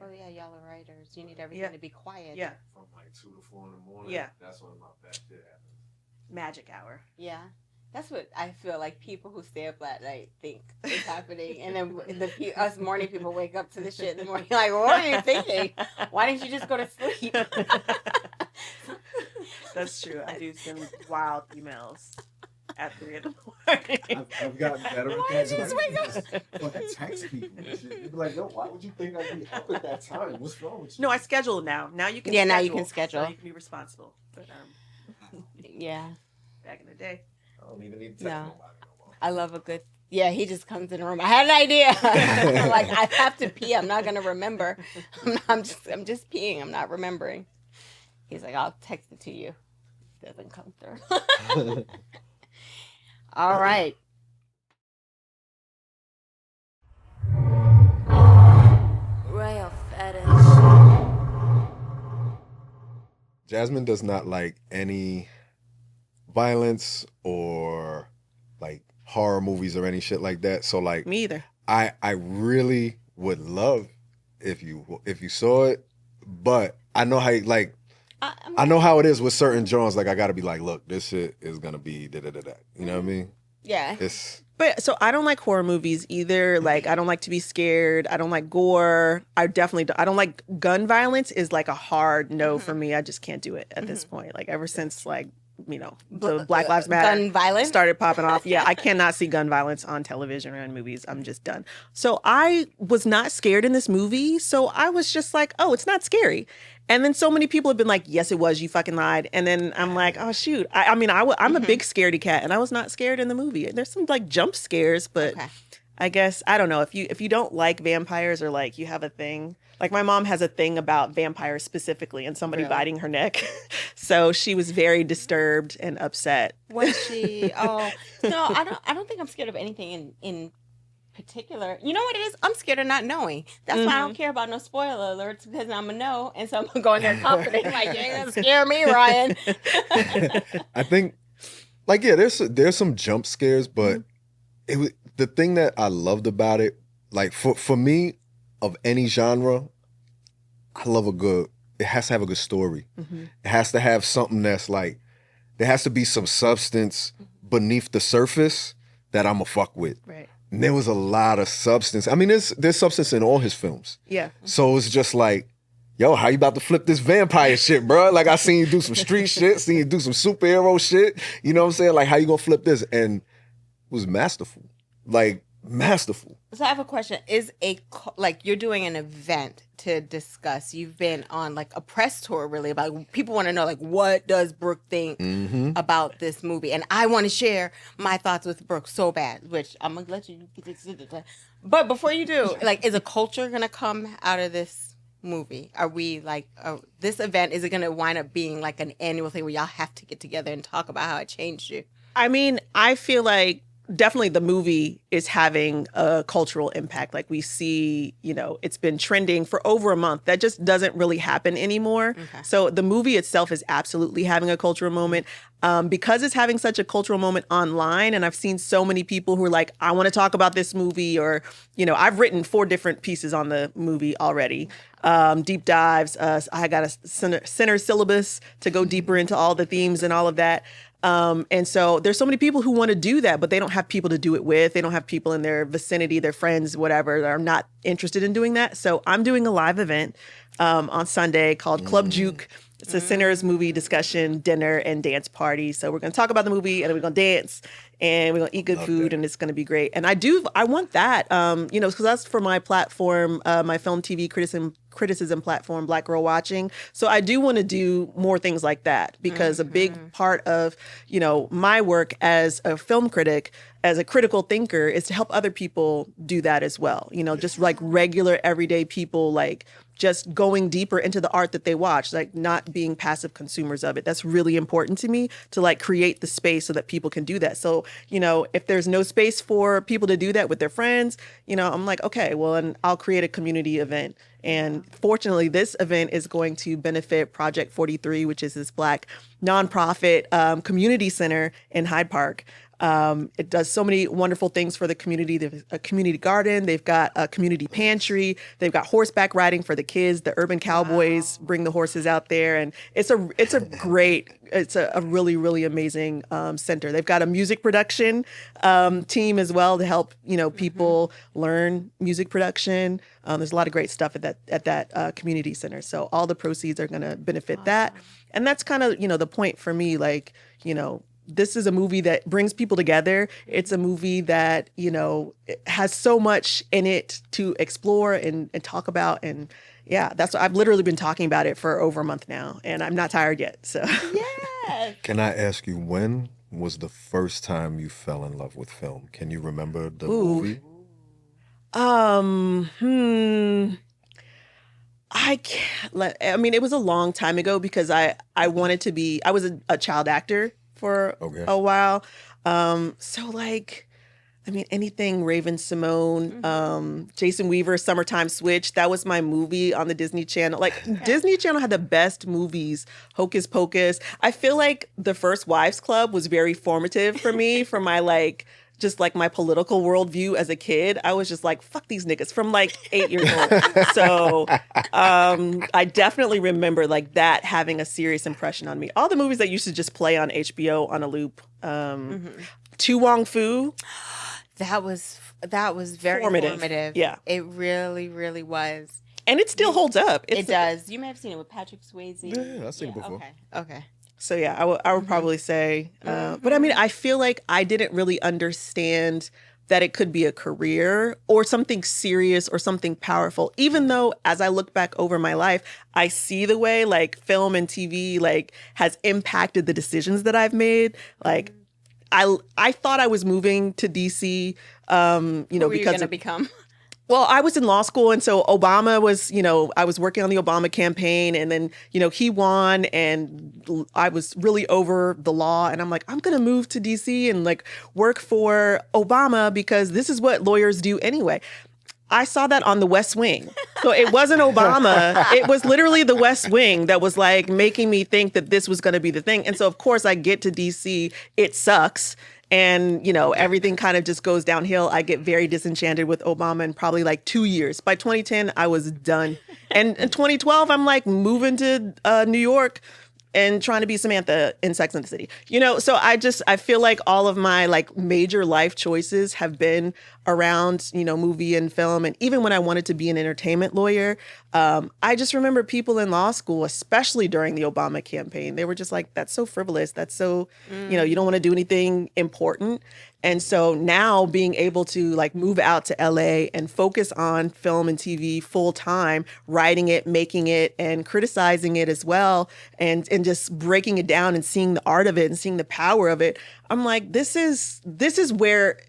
Oh yeah, y'all are writers. You need everything to be quiet. Yeah. From like 2 to 4 in the morning. Yeah. That's when my best shit happens. Magic hour. Yeah. That's what I feel like people who stay up at night think is happening. And then us morning people wake up to the shit in the morning like, what are you thinking? Why didn't you just go to sleep? That's true. I do some wild emails at 3 in the morning. I've gotten better at Why that. did you just wake up? Fucking text people and shit. You'd be like, yo, why would you think I'd be up at that time? What's wrong with you? No, I schedule now. Now you can Yeah, schedule. now you can schedule. So you can be responsible. But Yeah. back in the day. I don't even need to text No. nobody no more. I love a good. Yeah, he just comes in the room. I had an idea. I'm like, I have to pee. I'm not gonna remember. I'm just peeing. I'm not remembering. He's like, I'll text it to you. Doesn't come through. All right. Royal Fetish. Jasmine does not like any violence or like horror movies or any shit like that. So like Me either. I really would love if you saw it, but I know how like I know how it is with certain genres. Like I gotta be like, look, this shit is gonna be da da da da. You know what I mean? Yeah. But so I don't like horror movies either. Like I don't like to be scared. I don't like gore. I don't like gun violence is like a hard no for me. I just can't do it at this point. Like ever since like, you know, the Black Lives Matter Gun violence started popping off. Yeah, I cannot see gun violence on television or in movies. I'm just done. So I was not scared in this movie. So I was just like, oh, it's not scary. And then so many people have been like, yes, it was. You fucking lied. And then I'm like, oh, shoot. I'm a big scaredy cat, and I was not scared in the movie. There's some like jump scares, but I guess, I don't know. If you don't like vampires or like you have a thing, like my mom has a thing about vampires specifically and somebody biting her neck. So she was very disturbed and upset. Was she? Oh, no, I don't think I'm scared of anything in particular. You know what it is? I'm scared of not knowing. That's why I don't care about no spoiler alerts, because I'm a know, and so I'm gonna go in there confident, like, you ain't gonna scare me, Ryan. I think, like, yeah, there's some jump scares, but it was the thing that I loved about it. Like for me, of any genre, I love it has to have a good story. It has to have something that's like, there has to be some substance beneath the surface that I'm a fuck with. Right. And there was a lot of substance. I mean, there's substance in all his films. Yeah. So it's just like, yo, how you about to flip this vampire shit, bro? Like, I seen you do some street shit, seen you do some superhero shit. You know what I'm saying? Like, how you gonna flip this? And it was masterful. Like, masterful. So I have a question. Is like you're doing an event to discuss, you've been on like a press tour really about, people want to know like, what does Brooke think about this movie? And I want to share my thoughts with Brooke so bad, which I'm going to let you. But before you do, like, is a culture going to come out of this movie? Are we like, this event, is it going to wind up being like an annual thing where y'all have to get together and talk about how it changed you? I mean, I feel like definitely the movie is having a cultural impact. Like we see, you know, it's been trending for over a month. That just doesn't really happen anymore. Okay. So the movie itself is absolutely having a cultural moment. Because it's having such a cultural moment online, and I've seen so many people who are like, I want to talk about this movie, or, you know, I've written 4 different pieces on the movie already. Deep dives. I got a center syllabus to go deeper into all the themes and all of that. And so there's so many people who want to do that, but they don't have people to do it with. They don't have people in their vicinity, their friends, whatever, that are not interested in doing that. So I'm doing a live event on Sunday called Club Juke. It's a Sinners movie discussion, dinner, and dance party. So we're going to talk about the movie, and then we're going to dance, and we're going to eat good food, and it's going to be great. And I want that, you know, because that's for my platform, my film, TV, criticism platform, Black Girl Watching. So I do want to do more things like that, because a big part of, you know, my work as a film critic, as a critical thinker, is to help other people do that as well. You know, just like regular everyday people, like just going deeper into the art that they watch, like not being passive consumers of it. That's really important to me, to like create the space so that people can do that. So, you know, if there's no space for people to do that with their friends, you know, I'm like, okay, well, and I'll create a community event. And fortunately, this event is going to benefit Project 43, which is this Black nonprofit community center in Hyde Park. It does so many wonderful things for the community. There's a community garden. They've got a community pantry. They've got horseback riding for the kids. The urban cowboys bring the horses out there, and it's a really, really amazing center. They've got a music production team as well to help people learn music production. There's a lot of great stuff at that community center. So all the proceeds are going to benefit that, and that's kind of the point for me. Like this is a movie that brings people together. It's a movie that has so much in it to explore and talk about, and yeah, that's what I've literally been talking about it for over a month now, and I'm not tired yet. So Yes. Can I ask you, when was the first time you fell in love with film? Can you remember the movie? I can't. I mean, it was a long time ago because I wanted to be. I was a child actor for a while. So like, I mean, anything Raven Simone, Jason Weaver, Summertime Switch, that was my movie on the Disney Channel. Like Disney Channel had the best movies, Hocus Pocus. I feel like The First Wives Club was very formative for me, for my just like my political worldview as a kid. I was just like, fuck these niggas from like 8 years old. So I definitely remember like that having a serious impression on me. All the movies that used to just play on HBO on a loop. Tu Wong Fu. That was very formative. Yeah. It really, really was. And it still holds up. It does. You may have seen it with Patrick Swayze. Yeah, I've seen it before. Okay. So yeah, I would probably say, but I mean, I feel like I didn't really understand that it could be a career or something serious or something powerful, even though as I look back over my life, I see the way like film and TV like has impacted the decisions that I've made. Like I thought I was moving to DC, Who were you gonna become? Well, I was in law school, and so Obama was, I was working on the Obama campaign, and then, he won, and I was really over the law, and I'm like, I'm going to move to DC and like work for Obama because this is what lawyers do anyway. I saw that on The West Wing. So it wasn't Obama. It was literally The West Wing that was like making me think that this was going to be the thing. And so, of course, I get to DC. It sucks. And, everything kind of just goes downhill. I get very disenchanted with Obama in probably like 2 years. By 2010, I was done. And in 2012, I'm like moving to New York and trying to be Samantha in Sex and the City. So I feel like all of my like major life choices have been around, movie and film. And even when I wanted to be an entertainment lawyer, I just remember people in law school, especially during the Obama campaign, they were just like, that's so frivolous. That's so, you don't want to do anything important. And so now being able to like move out to LA and focus on film and TV full time, writing it, making it, and criticizing it as well, and just breaking it down and seeing the art of it and seeing the power of it, I'm like, this is where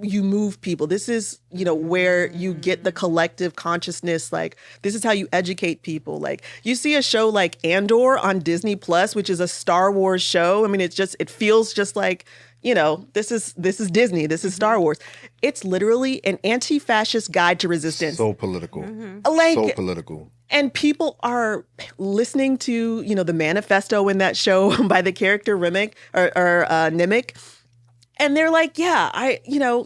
you move people. This is, where you get the collective consciousness. Like, this is how you educate people. Like, you see a show like Andor on Disney Plus, which is a Star Wars show. I mean, it feels just like, this is Disney. This is Star Wars. It's literally an anti-fascist guide to resistance. So political. So political. And people are listening to, the manifesto in that show by the character Remick or Nimick. And they're like, yeah,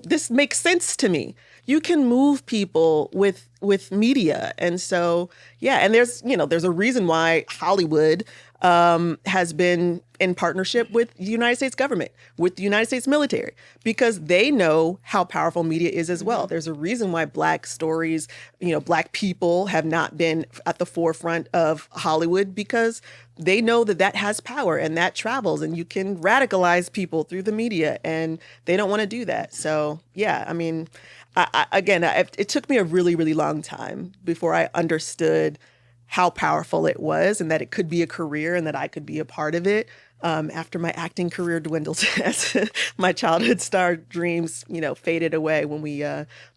this makes sense to me. You can move people with media. And so, yeah, and there's a reason why Hollywood has been in partnership with the United States government, with the United States military, because they know how powerful media is as well. There's a reason why Black stories, Black people have not been at the forefront of Hollywood, because they know that has power and that travels, and you can radicalize people through the media, and they don't want to do that. So, yeah, I mean, it took me a really, really long time before I understood how powerful it was and that it could be a career and that I could be a part of it. After my acting career dwindled as my childhood star dreams, faded away when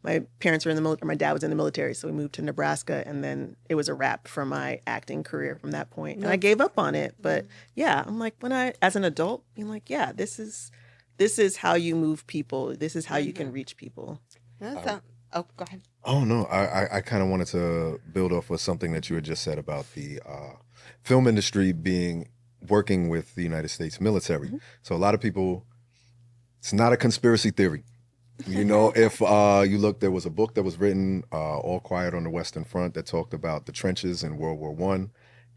my parents were in the military, my dad was in the military, so we moved to Nebraska, and then it was a wrap for my acting career from that point. And I gave up on it. But yeah, I'm like, as an adult, being like, yeah, this is how you move people. This is how you can reach people. Oh, go ahead. Oh, no. I kind of wanted to build off of something that you had just said about the film industry working with the United States military. So a lot of people It's not a conspiracy theory. You know, if you look, there was a book that was written, All Quiet on the Western Front, that talked about the trenches in World War I.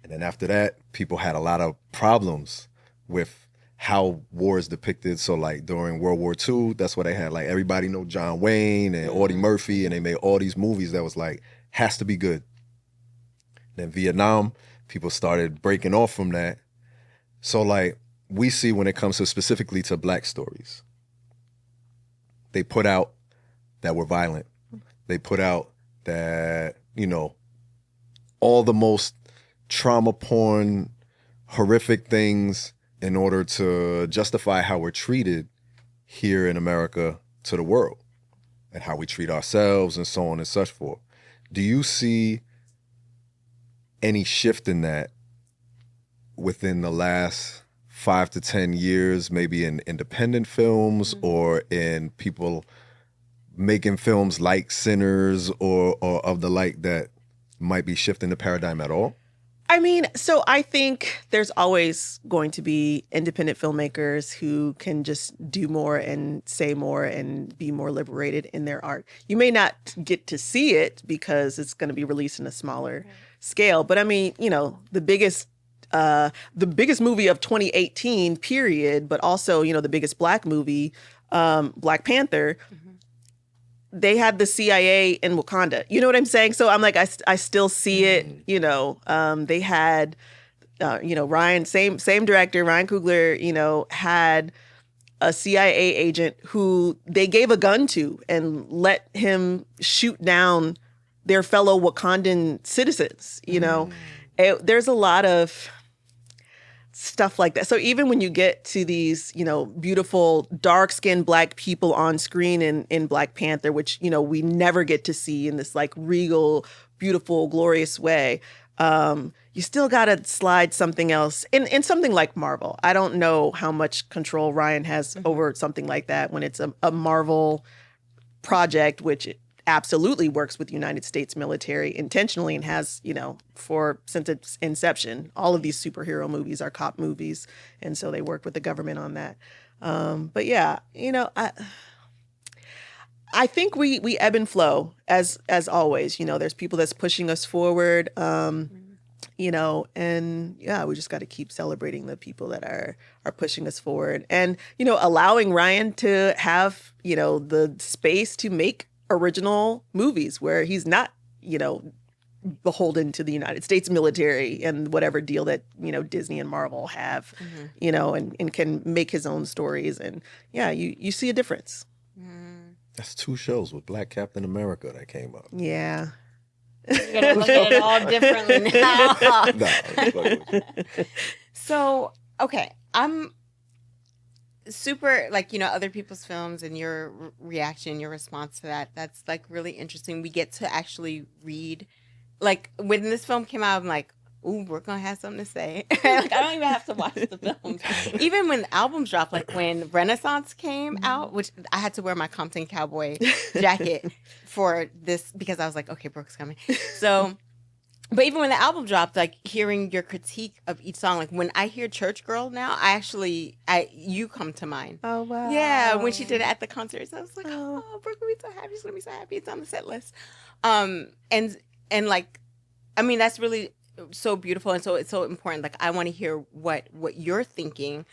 And then after that, people had a lot of problems with how war is depicted. So like during World War II, that's why they had like everybody know John Wayne and Audie Murphy, and they made all these movies that was like, has to be good. Then Vietnam, people started breaking off from that. So like we see when it comes to specifically to Black stories, they put out that we're violent. They put out that, you know, all the most trauma porn, horrific things in order to justify how we're treated here in America to the world and how we treat ourselves and so on and such forth. Do you see any shift in that within the last 5 to 10 years, maybe in independent films or in people making films like Sinners or of the like that might be shifting the paradigm at all? I mean, so I think there's always going to be independent filmmakers who can just do more and say more and be more liberated in their art. You may not get to see it because it's going to be released in a smaller scale. But I mean, you know, the biggest movie of 2018 period, but also, you know, the biggest Black movie, Black Panther, they had the CIA in Wakanda. You know what I'm saying? So I'm like, I still see it, you know. They had, you know, Ryan, same director, Ryan Coogler, you know, had a CIA agent who they gave a gun to and let him shoot down their fellow Wakandan citizens, you know. There's a lot of stuff like that. So even when you get to these, you know, beautiful dark-skinned Black people on screen in Black Panther, which, you know, we never get to see in this like regal, beautiful, glorious way, you still got to slide something else in something like Marvel. I don't know how much control Ryan has over something like that when it's a Marvel project, which absolutely works with the United States military intentionally and has, you know, since its inception. All of these superhero movies are cop movies, and so they work with the government on that. But yeah, you know, I think we ebb and flow as always. You know, there's people that's pushing us forward, you know, and yeah, we just got to keep celebrating the people that are pushing us forward, and, you know, allowing Ryan to have, you know, the space to make original movies where he's not, you know, beholden to the United States military and whatever deal that, you know, Disney and Marvel have, you know, and can make his own stories. And yeah, you see a difference. That's 2 shows with Black Captain America that came up. Yeah. You're going to look at it all differently now. So, okay, I'm super, like, you know, other people's films and your reaction, your response to that's like really interesting. We get to actually read, like, when this film came out, I'm like, ooh, we're gonna have something to say. Like, I don't even have to watch the films. Even when albums dropped, like when Renaissance came out, which I had to wear my Compton Cowboy jacket for this because I was like, okay, Brooke's coming. So, but even when the album dropped, like, hearing your critique of each song, like when I hear Church Girl now, you come to mind. Oh, wow. Yeah, when she did it at the concerts, I was like, oh, Brooke will be so happy. She's gonna be so happy. It's on the set list. And like, I mean, that's really so beautiful, and so it's so important. Like, I want to hear what you're thinking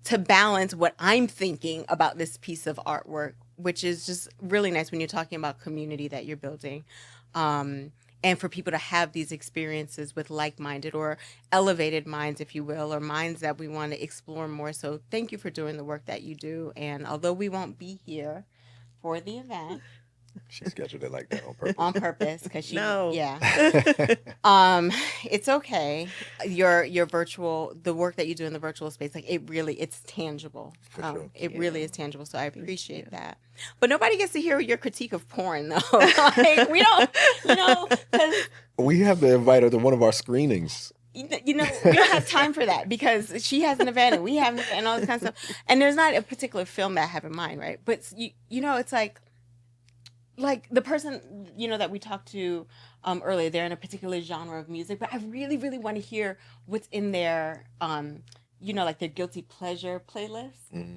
to balance what I'm thinking about this piece of artwork, which is just really nice when you're talking about community that you're building. And for people to have these experiences with like-minded or elevated minds, if you will, or minds that we want to explore more. So thank you for doing the work that you do. And although we won't be here for the event, she scheduled it like that on purpose. On purpose, because she, no. Yeah. It's okay. Your virtual, the work that you do in the virtual space, like, it's tangible. Sure. It really is tangible. So I appreciate that. But nobody gets to hear your critique of porn, though. Like, we don't, you know, because we have to invite her to one of our screenings. You know, we don't have time for that because she has an event and we have an event and all this kind of stuff. And there's not a particular film that I have in mind, right? But you know, it's like the person, you know, that we talked to earlier, they're in a particular genre of music, but I really, really want to hear what's in their you know, like their guilty pleasure playlist,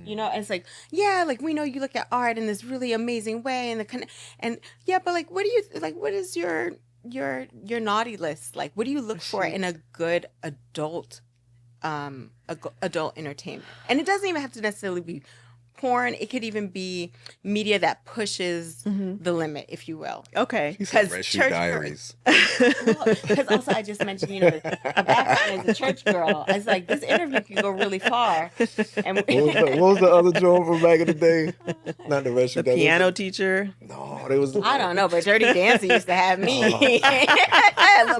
you know, and it's like, yeah, like we know you look at art in this really amazing way, and yeah, but like, what do you like? What is your naughty list like? What do you look for in a good adult adult entertainment? And it doesn't even have to necessarily be porn. It could even be media that pushes the limit, if you will. Okay. Because Church Diaries. Because also I just mentioned, you know, the background as a church girl. I was like, this interview can go really far. And what was the other joint from back in the day? Not the Rescue The Diaries. piano teacher. No, there was. I don't know, but Dirty Dancing used to have me.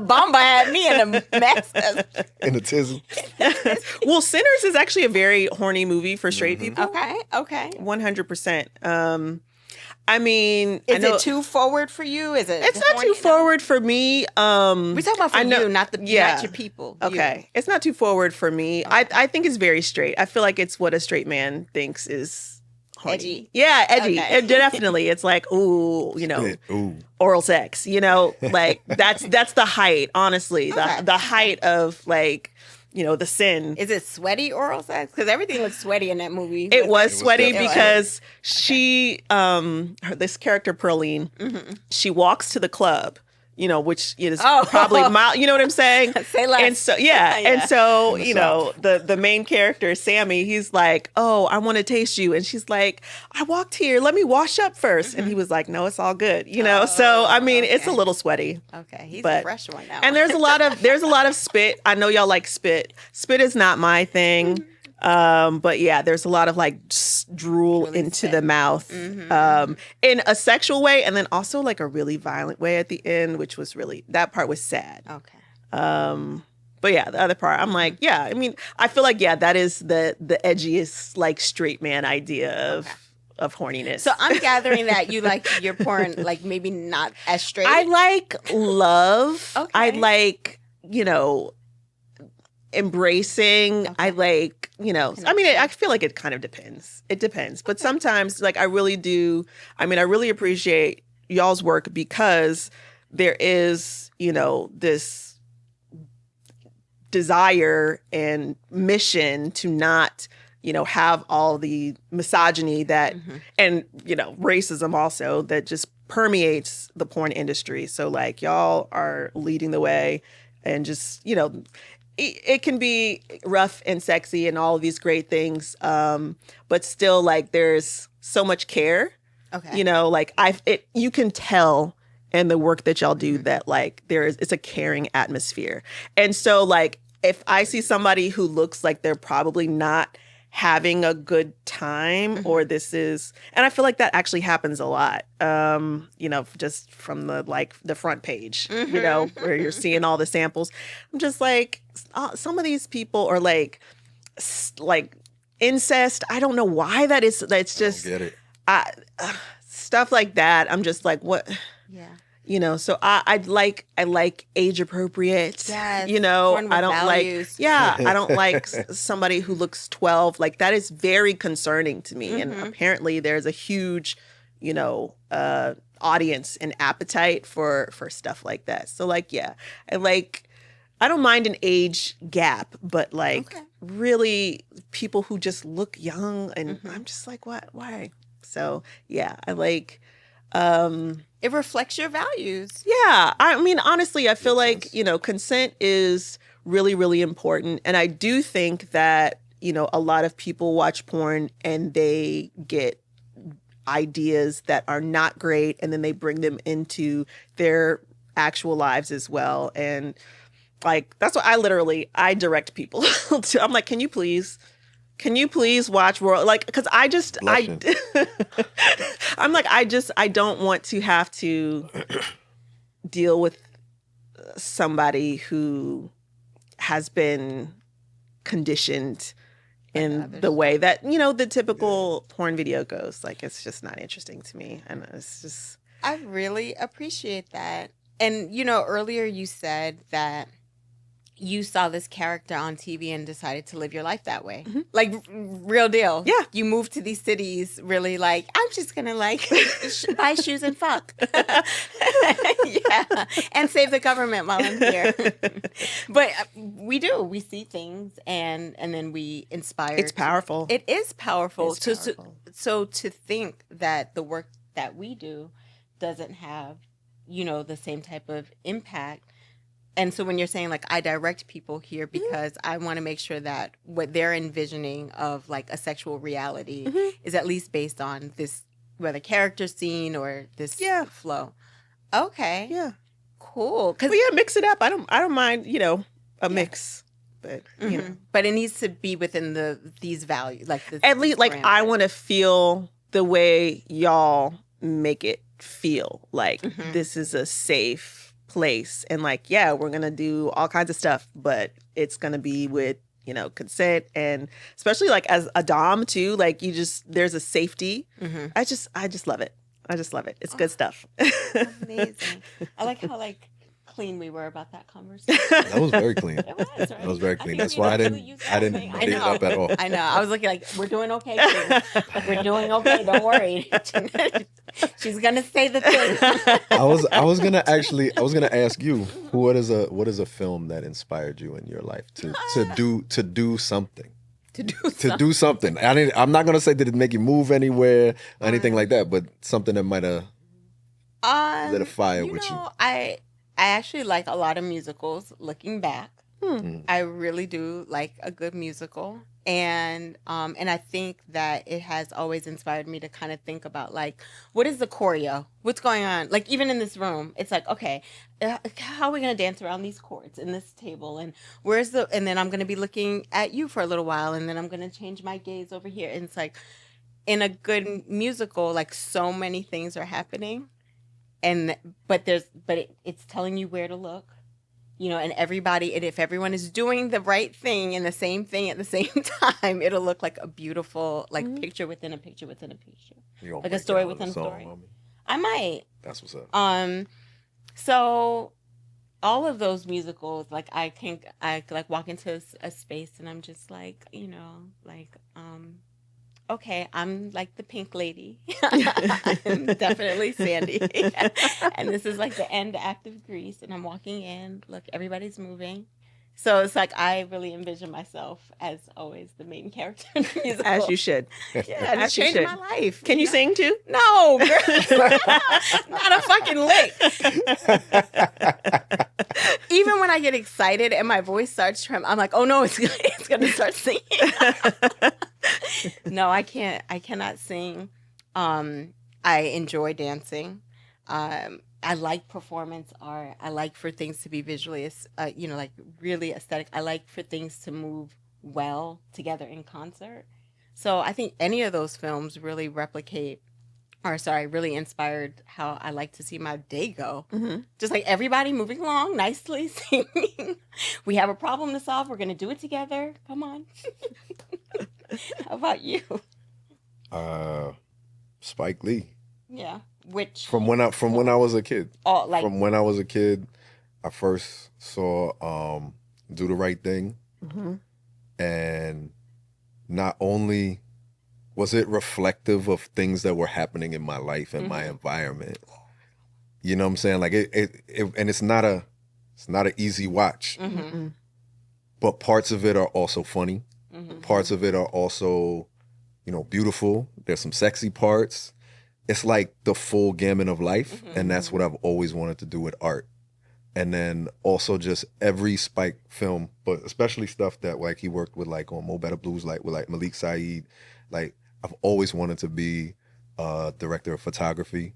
Bomba had me in a mess. In a tizzy. Well, Sinners is actually a very horny movie for straight people. Okay. 100%. I mean, is it too forward for you? Is it? It's not too forward for me. We're talking about for you, not your people. Okay, You. it's not too forward for me. Okay. I think it's very straight. I feel like it's what a straight man thinks is horny. Edgy. Yeah, edgy. Okay. Definitely. It's like, ooh, you know, Ooh. oral sex. You know, like that's the height. Honestly, the height of like. You know, the sin. Is it sweaty oral sex? Because everything was sweaty in that movie. It was sweaty definitely because she, this character, Pearline, she walks to the club, you know, which is probably mild, you know what I'm saying? Say less. And so, and so, you know, the main character, Sammy, he's like, oh, I want to taste you. And she's like, I walked here. Let me wash up first. And he was like, no, it's all good. You know? So, I mean, it's a little sweaty. Okay. He's a fresh one now. And there's a lot of spit. I know y'all like spit. Spit is not my thing. But yeah, there's a lot of like drool really into the mouth in a sexual way, and then also like a really violent way at the end, which was really, that part was sad. Okay. But yeah, the other part, I'm like, yeah, I mean, I feel like, yeah, that is the edgiest like straight man idea of horniness. So I'm gathering that you like your porn, like maybe not as straight. I like love. Okay. I like, you know, embracing. I like, you know, I mean, I feel like it kind of depends. It depends. But sometimes, like, I really do. I mean, I really appreciate y'all's work because there is, you know, this desire and mission to not, you know, have all the misogyny that, and, you know, racism also that just permeates the porn industry. So, like, y'all are leading the way and just, you know, it can be rough and sexy and all of these great things, but still, like, there's so much care. Okay, you know, like you can tell in the work that y'all do that like it's a caring atmosphere, and so like if I see somebody who looks like they're probably not having a good time or this is, and I feel like that actually happens a lot, you know, just from the front page, you know, where you're seeing all the samples. I'm just like, some of these people are like incest. I don't know why that is. That's just, I don't get it. Stuff like that. I'm just like, what? Yeah. You know, so I like age appropriate. Yes, you know, I don't values. I don't like somebody who looks 12. Like that is very concerning to me. And apparently there's a huge, you know, audience and appetite for stuff like that. So like, yeah, I don't mind an age gap, but like really people who just look young and I'm just like, what? Why? So yeah, I like. It reflects your values. Yeah. I mean, honestly, I feel like, you know, consent is really, really important. And I do think that, you know, a lot of people watch porn and they get ideas that are not great and then they bring them into actual lives as well. And like, that's what I direct people to. I'm like, can you please watch Royal, like, because I'm like, I don't want to have to deal with somebody who has been conditioned in the way that, you know, the typical porn video goes. Like, it's just not interesting to me. And it's just. I really appreciate that. And, you know, earlier you said that you saw this character on TV and decided to live your life that way. Like, real deal. Yeah. You moved to these cities really like, I'm just going to like buy shoes and fuck. Yeah. And save the government while I'm here. But we do. We see things and then we inspire. It's powerful. It is powerful. It's powerful. So to think that the work that we do doesn't have, the same type of impact. And so when you're saying, like, I direct people here because I want to make sure that what they're envisioning of, like, a sexual reality is at least based on this, whether character scene or this flow. Okay. Yeah. Cool. Well, yeah, mix it up. I don't mind, a mix. But, But it needs to be within these values. Like at least, like, I want to feel the way y'all make it feel. Like, this is a safe place, and like, yeah, we're gonna do all kinds of stuff, but it's gonna be with consent, and especially like as a dom too, like there's a safety. I just love it. It's good stuff. Amazing. I like how like clean we were about that conversation. That was very clean. It was, right? That was very clean. That's why I didn't beat it up at all. I know. I was looking like, we're doing okay, Queen. We're doing okay. Don't worry. She's gonna say the thing. I was gonna ask you, what is a film that inspired you in your life to do something? To do something. I'm not gonna say, did it make you move anywhere or anything like that, but something that might have lit a fire with you. I actually like a lot of musicals. Looking back, I really do like a good musical, and I think that it has always inspired me to kind of think about like, what is the choreo? What's going on? Like, even in this room, it's like, okay, how are we gonna dance around these chords in this table? And and then I'm gonna be looking at you for a little while, and then I'm gonna change my gaze over here. And it's like, in a good musical, like, so many things are happening. But it's telling you where to look, and if everyone is doing the right thing and the same thing at the same time, it'll look like a beautiful, like, picture within a picture within a picture, like a story within a story. I might. That's what's up. So all of those musicals, like, I like walk into a space and I'm just like, okay, I'm like the pink lady. I'm definitely Sandy. And this is like the end act of Grease. And I'm walking in. Look, everybody's moving. So it's like, I really envision myself as always the main character in the musical. As you should. Yeah, it's changed my life. Can you sing too? No, girl. Not a fucking lick. Even when I get excited and my voice starts trembling, I'm like, oh no, it's going to start singing. No, I can't. I cannot sing. I enjoy dancing. I like performance art. I like for things to be visually, like really aesthetic. I like for things to move well together in concert. So I think any of those films really really inspired how I like to see my day go. Just like everybody moving along nicely, singing. We have a problem to solve. We're going to do it together. Come on. How about you? Spike Lee. Yeah. Which From when I was a kid. Oh, like, from when I was a kid, I first saw Do the Right Thing. And not only was it reflective of things that were happening in my life and my environment. You know what I'm saying? Like it and it's not an easy watch. But parts of it are also funny. Parts of it are also, beautiful. There's some sexy parts. It's like the full gamut of life, and that's what I've always wanted to do with art. And then also just every Spike film, but especially stuff that like he worked with, like on Mo Better Blues, like with like Malik Saeed. Like, I've always wanted to be a director of photography.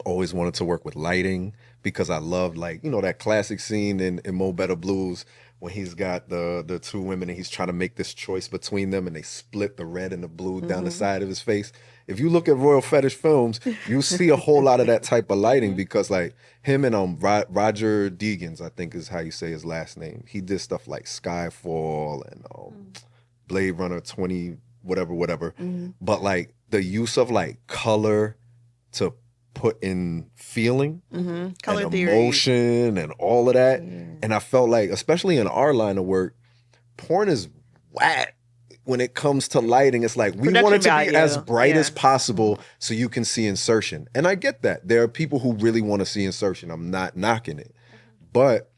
Always wanted to work with lighting because I loved, like, that classic scene in Mo Better Blues when he's got the two women and he's trying to make this choice between them and they split the red and the blue down the side of his face. If you look at Royal Fetish films, you see a whole lot of that type of lighting because, like, him and Roger Deakins, I think is how you say his last name. He did stuff like Skyfall and Blade Runner 20, whatever. But, like, the use of, like, color to put in feeling color and theory, emotion and all of that, And I felt like, especially in our line of work, porn is whack when it comes to lighting. It's like, we want it to be as bright as possible so you can see insertion. And I get that. There are people who really want to see insertion. I'm not knocking it. But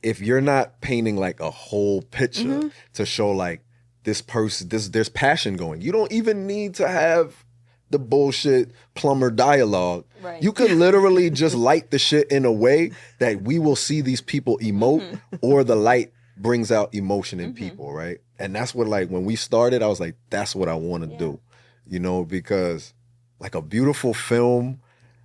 if you're not painting like a whole picture to show like this person, there's passion going. You don't even need to have the bullshit plumber dialogue. Right. You could literally just light the shit in a way that we will see these people emote, or the light brings out emotion in people, right? And that's what, like, when we started, I was like, that's what I want to do, you know, because like a beautiful film,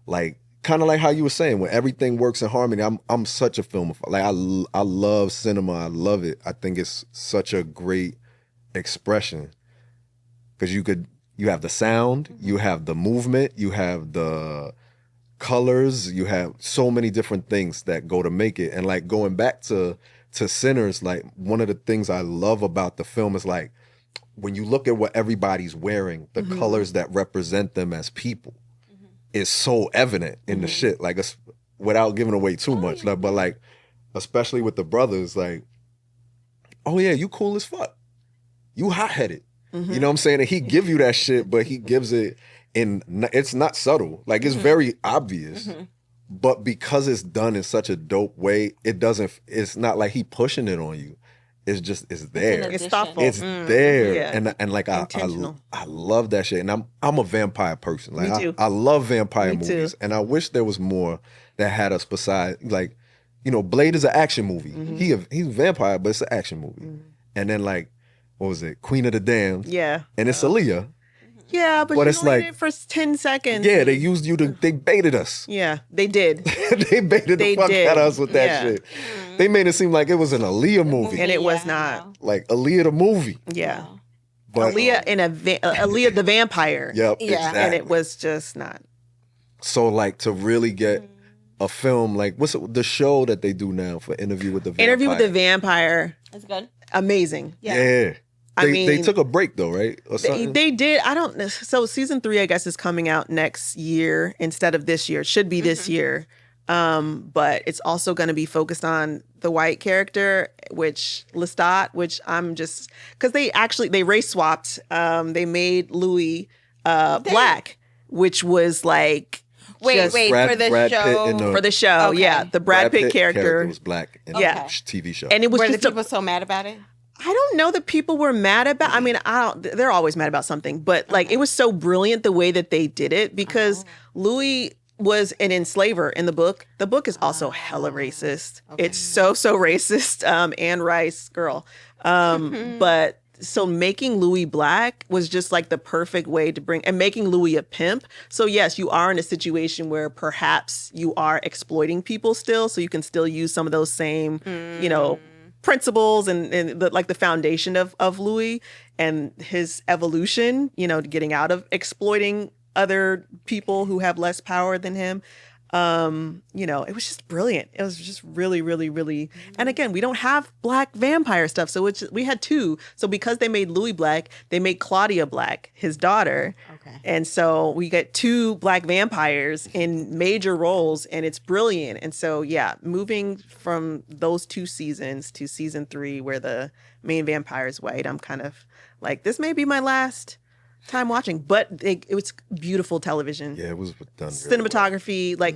like kind of like how you were saying, when everything works in harmony. I'm such a filmophile. Like I love cinema. I love it. I think it's such a great expression because you have the sound, you have the movement, you have the colors, you have so many different things that go to make it. And like going back to Sinners, like one of the things I love about the film is like when you look at what everybody's wearing, the colors that represent them as people is so evident in the shit. Like, without giving away too much, like, but like, especially with the brothers, like, oh yeah, you cool as fuck, you hot-headed. You know what I'm saying? And he give you that shit, but he gives it it's not subtle. Like, it's very obvious. But because it's done in such a dope way, it's not like he pushing it on you. It's there. It's thoughtful. It's there. Yeah. And like, I love that shit. And I'm a vampire person. Like, Me too. I love vampire movies. Too. And I wish there was more that had us beside, like, you know, Blade is an action movie. He's a vampire, but it's an action movie. And then like, what was it? Queen of the Damned. Yeah. And it's Aaliyah. Yeah, but it's only like, did it for 10 seconds. Yeah, they used you they baited us. Yeah, they did. They baited the fuck out of us with that shit. They made it seem like it was an Aaliyah movie. And it was not. Like Aaliyah the movie. Yeah. But Aaliyah Aaliyah the vampire. Yep, exactly. And it was just not. So like, to really get a film, like, what's the show that they do now for Interview with the Vampire? Interview with the Vampire. That's good. Amazing. Yeah. They took a break though, right? Or they did. I don't know. So season 3, I guess, is coming out next year instead of this year. It should be this year. But it's also going to be focused on the white character, which Lestat, which I'm just, because they race swapped. They made Louis black, which was like, Wait, for the show? Okay. Yeah, the Brad Pitt character was black in the TV show, and it was were just the people so mad about it? I don't know that people were mad about. I mean, they're always mad about something, but like, it was so brilliant the way that they did it, because Louis was an enslaver in the book. The book is also hella racist. Okay. It's so racist. Anne Rice, girl. But so making Louis black was just like the perfect way to and making Louis a pimp. So yes, you are in a situation where perhaps you are exploiting people still, so you can still use some of those same, you know, principles and the foundation of Louis and his evolution, you know, getting out of exploiting other people who have less power than him. You know, it was just brilliant. It was just really, really, really. And again, we don't have black vampire stuff, so we had 2. So because they made Louis black, they made Claudia black, his daughter. Okay. And so we get 2 black vampires in major roles, and it's brilliant. And so yeah, moving from those 2 seasons to season 3, where the main vampire is white, I'm kind of like, this may be my last time watching, but it was beautiful television. Yeah, it was done. Cinematography, like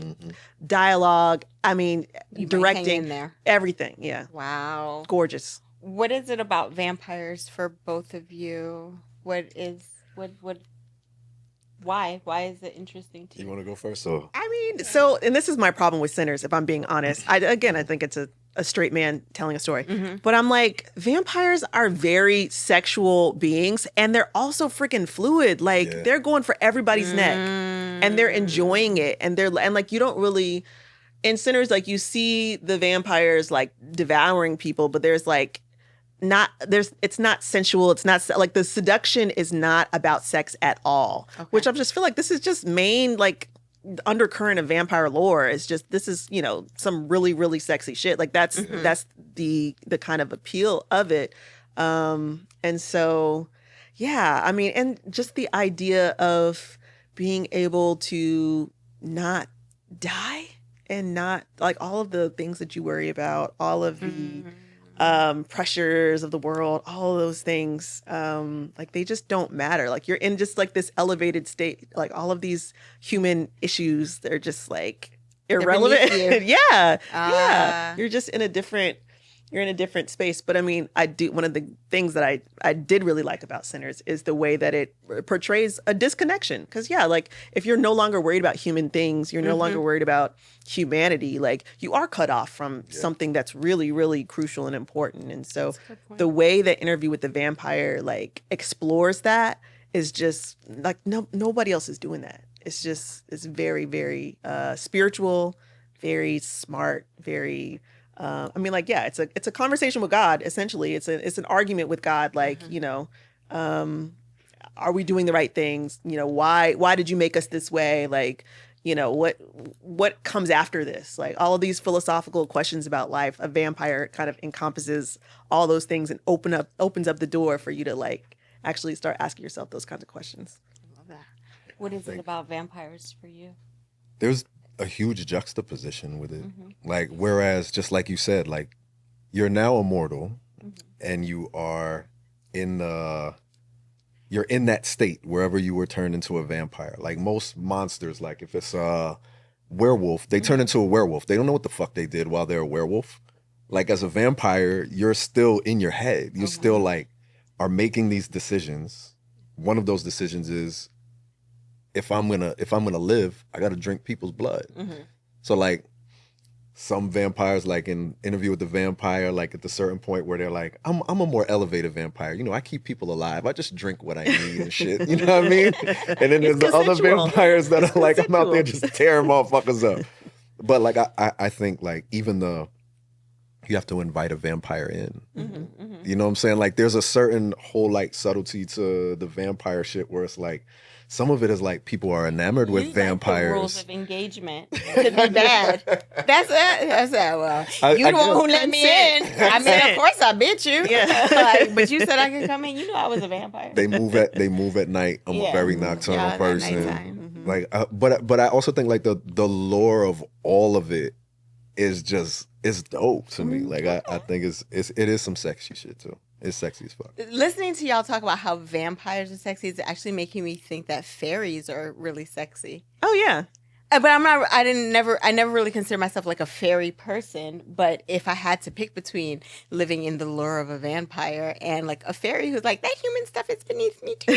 dialogue. I mean, directing, everything. Yeah. Wow. Gorgeous. What is it about vampires for both of you? Why is it interesting to you? You want to go first? So I mean, and this is my problem with Sinners, if I'm being honest. I think it's a straight man telling a story. But I'm like, vampires are very sexual beings, and they're also freaking fluid. Like, they're going for everybody's neck, and they're enjoying it. And like, you don't really, in Sinners, like, you see the vampires like devouring people, but there's like, it's not sensual. It's not like, the seduction is not about sex at all, which I just feel like this is just main, like, undercurrent of vampire lore. Is just, this is, you know, some really, really sexy shit. Like, that's the kind of appeal of it. And so, yeah, I mean, and just the idea of being able to not die and not like all of the things that you worry about, all of the pressures of the world, all of those things, like they just don't matter. Like you're in just like this elevated state, like all of these human issues, they're just like irrelevant. Yeah. You're just in a different space. But I mean, one of the things that I did really like about Sinners is the way that it portrays a disconnection. Because like if you're no longer worried about human things, you're no longer worried about humanity, like you are cut off from something that's really, really crucial and important. And so the way that Interview with the Vampire like explores that is just like nobody else is doing that. It's very, very spiritual, very smart, very I mean, like, it's a conversation with God, essentially. It's an argument with God, like, are we doing the right things? Why did you make us this way? Like, what comes after this? Like all of these philosophical questions about life, a vampire kind of encompasses all those things and opens up the door for you to like actually start asking yourself those kinds of questions. I love that. What is it about vampires for you? There's a huge juxtaposition with it. Like, whereas just like you said, like you're now immortal and you are you're in that state wherever you were turned into a vampire. Like most monsters, like if it's a werewolf, they turn into a werewolf. They don't know what the fuck they did while they're a werewolf. Like as a vampire, you're still in your head. You still like are making these decisions. One of those decisions is, if I'm gonna live, I gotta drink people's blood. So like some vampires, like in Interview with the Vampire, like at the certain point where they're like, I'm a more elevated vampire. I keep people alive. I just drink what I need and shit. You know what I mean? And then there's the other vampires that are like, I'm out there just tearing motherfuckers up. But like I think like even you have to invite a vampire in. You know what I'm saying? Like there's a certain whole like subtlety to the vampire shit where it's like, some of it is like people are enamored with vampires. The rules of engagement could be bad. That's it. Well, you the one who let me in. I mean, of course I bit you. Yeah. But you said I could come in. You know I was a vampire. They move at night. I'm a very nocturnal person. Like, but I also think like the lore of all of it is dope to me. Like I think it is some sexy shit too. It's sexy as fuck. Listening to y'all talk about how vampires are sexy is actually making me think that fairies are really sexy. Oh yeah. But I never really consider myself like a fairy person. But if I had to pick between living in the lure of a vampire and like a fairy who's like, that human stuff is beneath me too.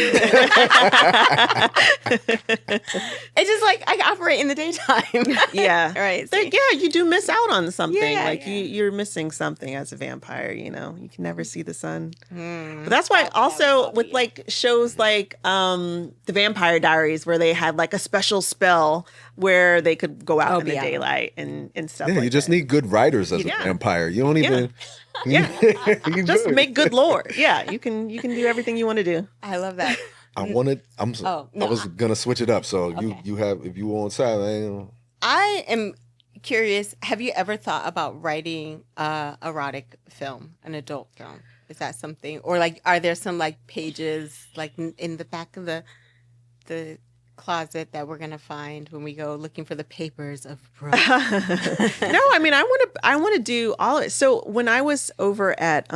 It's just like I operate in the daytime. Yeah. Right. So, you do miss out on something. You're missing something as a vampire, you can never see the sun. But that's why also with like shows like The Vampire Diaries, where they had like a special spell where they could go out in the daylight and stuff like that. You just need good writers as a vampire. You don't even... Just make good lore. Yeah, you can do everything you want to do. I love that. I was going to switch it up. So you have, if you want to, I am curious, have you ever thought about writing erotic film, an adult film? Is that something? Or like, are there some like pages like in the back of the closet that we're gonna find when we go looking for the papers of Brooke? No, I mean I want to do all of it. So when I was over at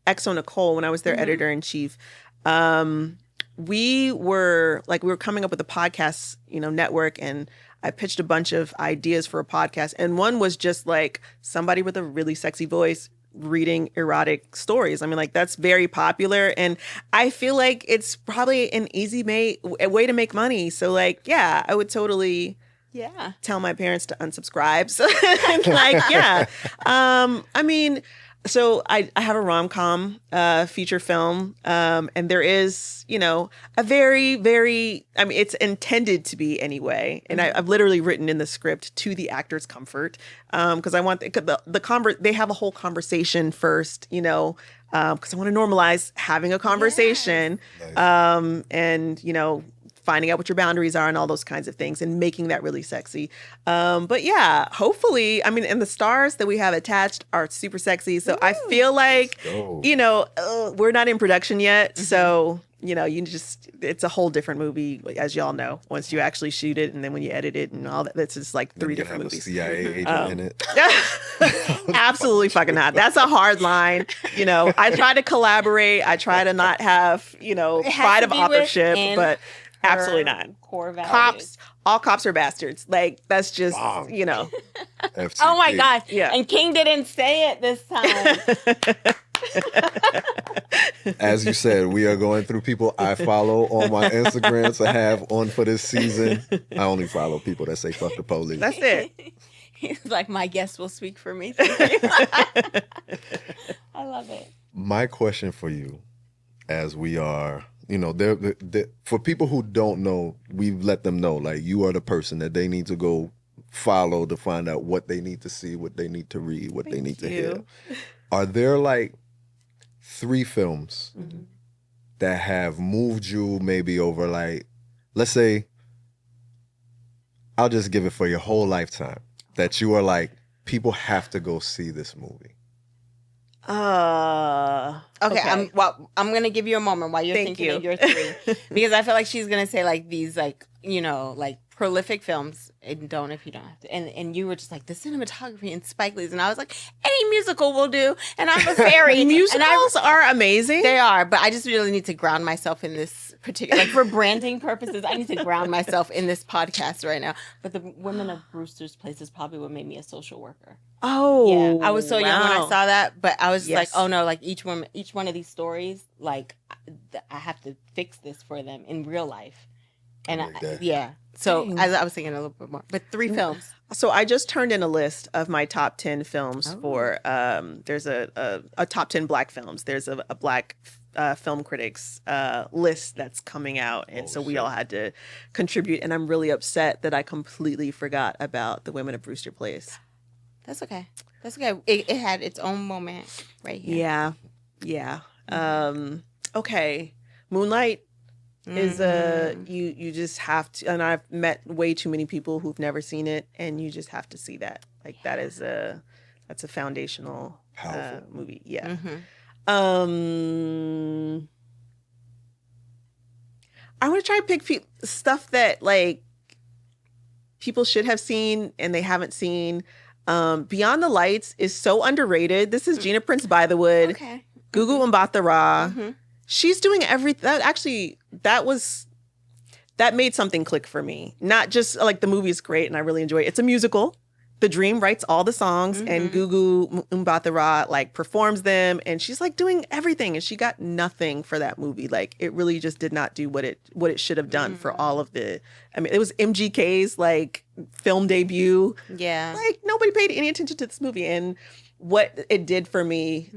Exo Nicole, when I was their editor in chief, we were coming up with a podcast, network, and I pitched a bunch of ideas for a podcast, and one was just like somebody with a really sexy voice reading erotic stories. I mean, like that's very popular, and I feel like it's probably an easy way to make money. So like, I would totally tell my parents to unsubscribe. So like, I mean, so I have a rom-com feature film, and there is, a very, very, I mean, it's intended to be anyway. And I've literally written in the script to the actor's comfort, because I want they have a whole conversation first, because I want to normalize having a conversation, and, finding out what your boundaries are and all those kinds of things and making that really sexy. But yeah, hopefully, I mean, and the stars that we have attached are super sexy. So I feel like, we're not in production yet. So, it's a whole different movie, as y'all know, once you actually shoot it and then when you edit it and all that. That's just like 3 different movies. CIA agent in it. Absolutely fucking not. That's a hard line. I try to collaborate. I try to not have, fight of authorship, but absolutely not. Core values. Cops, all cops are bastards. Like, that's just, FTP. Oh my God. Yeah. And King didn't say it this time. As you said, we are going through people I follow on my Instagram to have on for this season. I only follow people that say fuck the police. That's it. He's like, my guest will speak for me. I love it. My question for you, as we are, for people who don't know, we've let them know, like, you are the person that they need to go follow to find out what they need to see, what they need to read, what they need to hear. Are there like 3 films that have moved you maybe over, like, let's say, I'll just give it for your whole lifetime, that you are like, people have to go see this movie? Okay. I'm gonna give you a moment while you're thinking of your 3, because I feel like she's gonna say like these, like, like prolific films, and don't if you don't have to. And you were just like the cinematography and Spike Lee's, and I was like, any musical will do. And I'm a fairy. Musicals are amazing. They are, but I just really need to ground myself in this particular, like, for branding purposes. I need to ground myself in this podcast right now. But the Women of Brewster's Place is probably what made me a social worker. Oh, yeah, I was so young when I saw that, but I was like, oh no, like each one of these stories, like I have to fix this for them in real life. And so as I was thinking a little bit more, but 3 films. So I just turned in a list of my top 10 films for, there's a top 10 Black films. There's a Black film critics list that's coming out. And we all had to contribute. And I'm really upset that I completely forgot about The Women of Brewster Place. That's okay. It had its own moment right here. Yeah. Okay. Moonlight is you just have to, and I've met way too many people who've never seen it, and you just have to see that. Like, that's a foundational movie. Yeah. I want to try to pick stuff that, like, people should have seen and they haven't seen. Beyond the Lights is so underrated. This is Gina Prince Bythewood. Okay. Gugu Mbatha-Raw. She's doing everything. That made something click for me. Not just like the movie is great and I really enjoy it. It's a musical. The Dream writes all the songs and Gugu Mbatha-Raw like performs them, and she's like doing everything, and she got nothing for that movie. Like, it really just did not do what it should have done for all of the. I mean, it was MGK's like film debut. Yeah, like nobody paid any attention to this movie, and what it did for me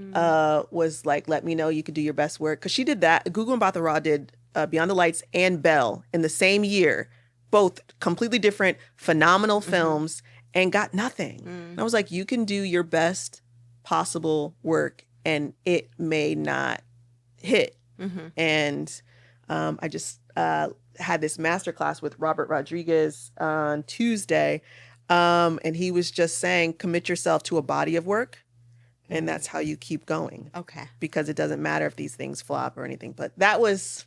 was like, let me know you could do your best work, because she did that. Gugu Mbatha-Raw did Beyond the Lights and Belle in the same year, both completely different, phenomenal films. And got nothing. And I was like, you can do your best possible work and it may not hit. And I just had this masterclass with Robert Rodriguez on Tuesday. And he was just saying, commit yourself to a body of work. And that's how you keep going. Okay. Because it doesn't matter if these things flop or anything. But that's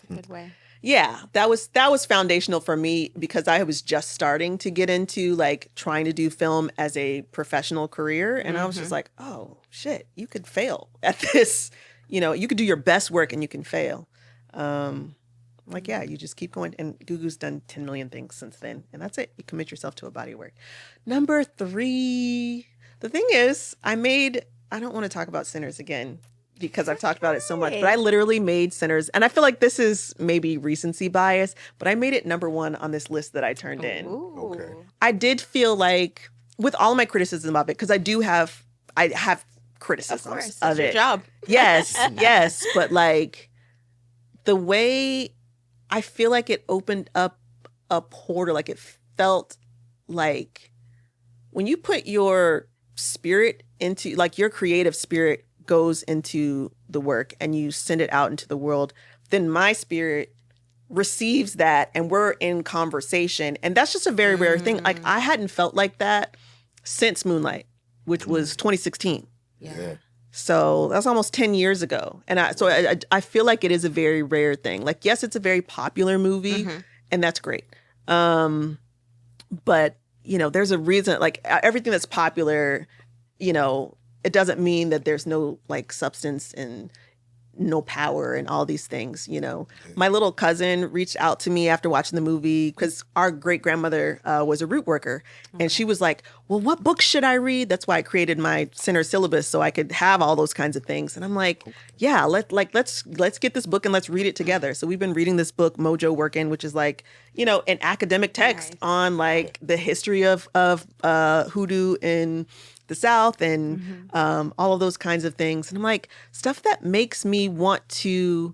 a good way. Yeah, that was foundational for me, because I was just starting to get into like trying to do film as a professional career. And I was just like, oh shit, you could fail at this. You know, you could do your best work and you can fail. Like, yeah, you just keep going. And Gugu's done 10 million things since then. And that's it. You commit yourself to a body of work. Number 3. The thing is, I don't want to talk about Sinners again, because I've talked about it so much, but I literally made Sinners. And I feel like this is maybe recency bias, but I made it number 1 on this list that I turned in. Okay. I did feel like, with all of my criticism of it, because I have criticisms of it. Your job. Yes. But like, the way I feel like it opened up a portal, like it felt like when you put your spirit into, like, your creative spirit goes into the work and you send it out into the world, then my spirit receives that and we're in conversation. And that's just a very rare thing. Like I hadn't felt like that since Moonlight, which was 2016. Yeah. So that's almost 10 years ago. And I feel like it is a very rare thing. Like, yes, it's a very popular movie and that's great. But, you know, there's a reason, like everything that's popular, you know, it doesn't mean that there's no like substance and no power and all these things, you know. My little cousin reached out to me after watching the movie because our great grandmother was a root worker, and she was like, "Well, what books should I read?" That's why I created my center syllabus so I could have all those kinds of things. And I'm like, "Yeah, let's get this book and let's read it together." So we've been reading this book, Mojo Workin', which is like, you know, an academic text on like the history of hoodoo in the South and all of those kinds of things. And I'm like, stuff that makes me want to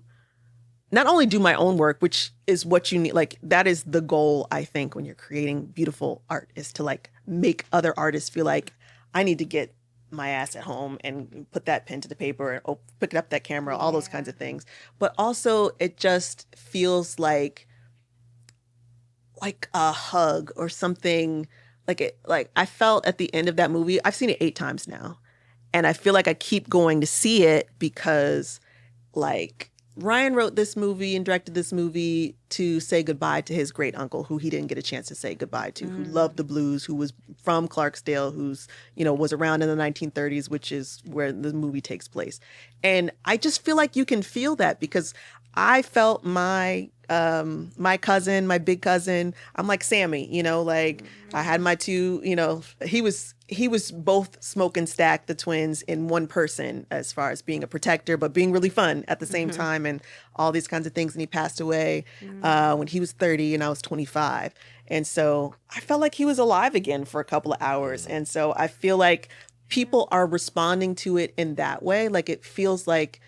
not only do my own work, which is what you need, like that is the goal, I think, when you're creating beautiful art, is to like make other artists feel like I need to get my ass at home and put that pen to the paper and pick up that camera, all those kinds of things. But also it just feels like a hug or something. Like I felt at the end of that movie, I've seen it 8 times now. And I feel like I keep going to see it because like Ryan wrote this movie and directed this movie to say goodbye to his great uncle, who he didn't get a chance to say goodbye to, who loved the blues, who was from Clarksdale, who's, you know, was around in the 1930s, which is where the movie takes place. And I just feel like you can feel that because I felt my cousin, my big cousin, I'm like Sammy, you know, like I had my 2, you know, he was both Smoke and Stack, the twins, in one person as far as being a protector, but being really fun at the same time and all these kinds of things. And he passed away when he was 30 and I was 25. And so I felt like he was alive again for a couple of hours. And so I feel like people are responding to it in that way. Like it feels like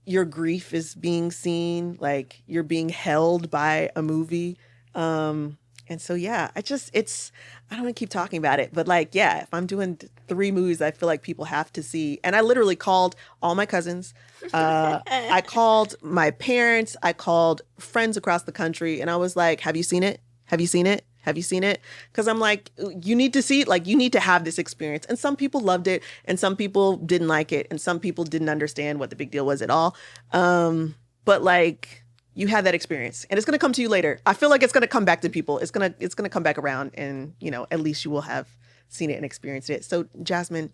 your grief is being seen, like you're being held by a movie. And so, yeah, I don't want to keep talking about it, but like, yeah, if I'm doing 3 movies, I feel like people have to see. And I literally called all my cousins. I called my parents. I called friends across the country. And I was like, have you seen it? Have you seen it? Have you seen it? Because I'm like, you need to see it. Like, you need to have this experience. And some people loved it and some people didn't like it. And some people didn't understand what the big deal was at all. But like, you had that experience and it's going to come to you later. I feel like it's going to come back to people. It's going to come back around and, you know, at least you will have seen it and experienced it. So Jasmine,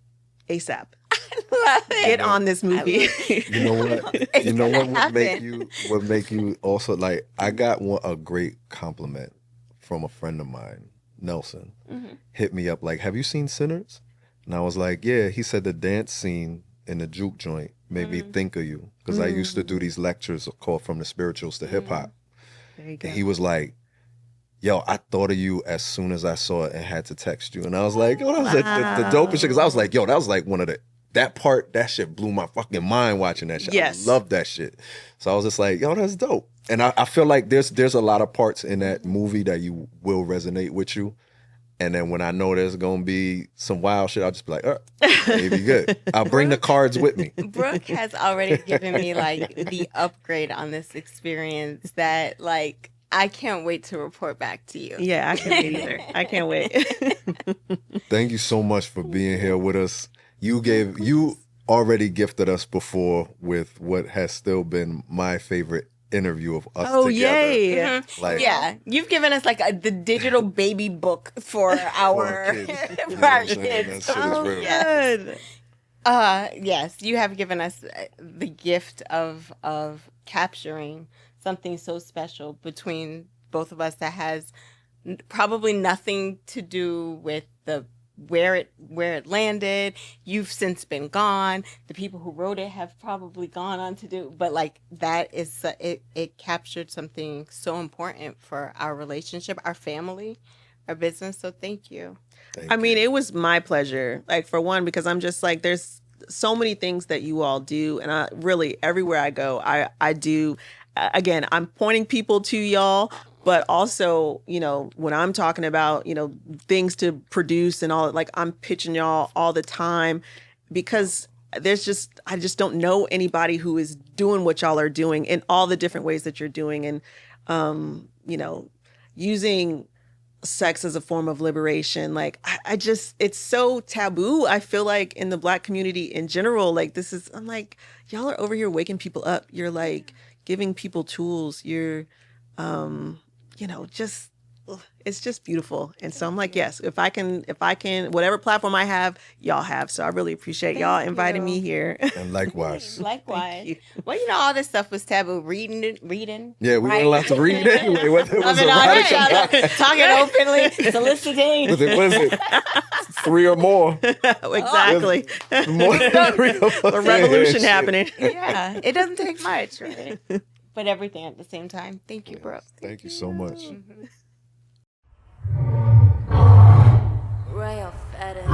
ASAP. Love it. Get on this movie. You know what? You know what would make you also like, I got a great compliment from a friend of mine, Nelson, hit me up like, have you seen Sinners? And I was like, yeah. He said the dance scene in the Juke joint made me think of you because I used to do these lectures called From the Spirituals to Hip Hop. There you go. And he was like, yo, I thought of you as soon as I saw it and had to text you. And I was like, oh, that was like the dopest shit. Because I was like, yo, that was like one of that shit blew my fucking mind watching that shit. Yes. I love that shit. So I was just like, yo, that's dope. And I feel like there's a lot of parts in that movie that you will resonate with you. And then when I know there's gonna be some wild shit, I'll just be like, maybe good. I'll bring the cards with me. Brooke has already given me like the upgrade on this experience that like I can't wait to report back to you. Yeah, I can't wait either. I can't wait. Thank you so much for being here with us. You already gifted us before with what has still been my favorite interview of us together. Yay. Like, yeah, you've given us like the digital baby book for our kids. for our That kids. shit is real. Good. Yes, you have given us the gift of capturing something so special between both of us that has probably nothing to do with the where it landed. You've since been gone. The people who wrote it have probably gone on to do, but like that is it captured something so important for our relationship, our family, our business. So thank you. I mean, it was my pleasure. Like, for one, because I'm just like, there's so many things that you all do, and I really, everywhere I go, I do. Again, I'm pointing people to y'all, but also, you know, when I'm talking about, you know, things to produce and all, like, I'm pitching y'all all the time because I just don't know anybody who is doing what y'all are doing in all the different ways that you're doing. And you know, using sex as a form of liberation. Like, I just, it's so taboo. I feel like in the Black community in general, like I'm like, y'all are over here waking people up. You're like giving people tools. You're, you know, just, it's just beautiful. And so I'm like, yes, if I can, whatever platform I have, y'all have. So I really appreciate y'all inviting me here. And likewise. Likewise. Well, you know, all this stuff was taboo. Reading. Yeah, we weren't allowed to read anyway. Whether it was erotic, talking openly, soliciting. what is it? 3 or more. Exactly. More than 3 of us. A revolution happening. Yeah, it doesn't take much, right? But everything at the same time. Thank you, Brooke. Thank you so much. Royal Fetish.